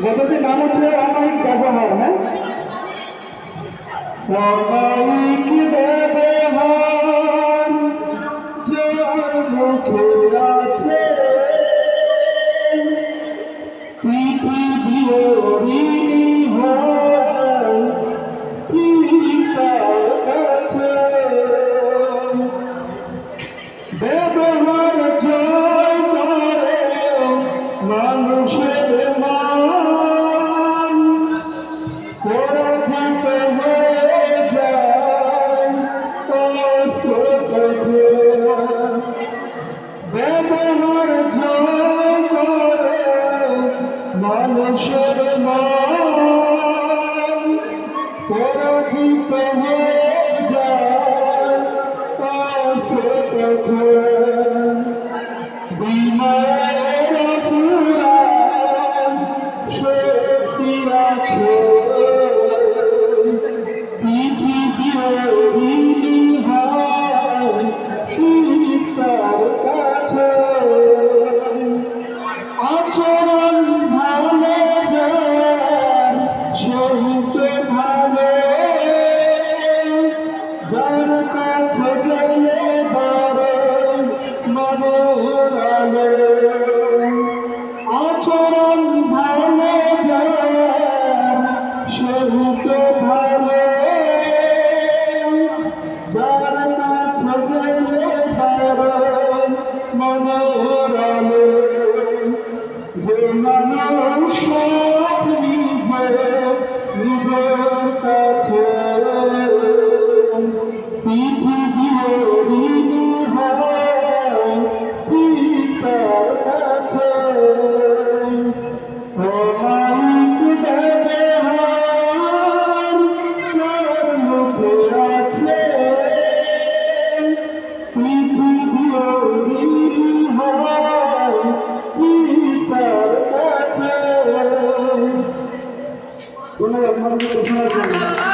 গল্পটির নাম হচ্ছে অমায়িক ব্যবহার। হ্যাঁ, অমায়িক ব্যবহার যার মুখে আছে পৃথিবী কাছে ব্যবহার জয় করে মানুষের মান পরাজিত হয়ে যায় ব্যবহার জয় করে মানুষের মান পরাজিত হয়ে যায় বিনয়ের ফুরান শক্তি আছে পৃথিবী হয় তার কাছে আচরণ ভালো যার সহিতে ভালো যার কাছে গেলে বড় মনের আলো আচরণ ভালো যার সহিতে ভালো যার কাছে গেলে বড় মনের আলো যে মানুষ নিজের কাছে পৃথিবী হয় পিতার কাছে অমায়িক ব্যবহার যার মুখে আছে পৃথিবী হয় পিতার কাছে। ধন্যবাদ।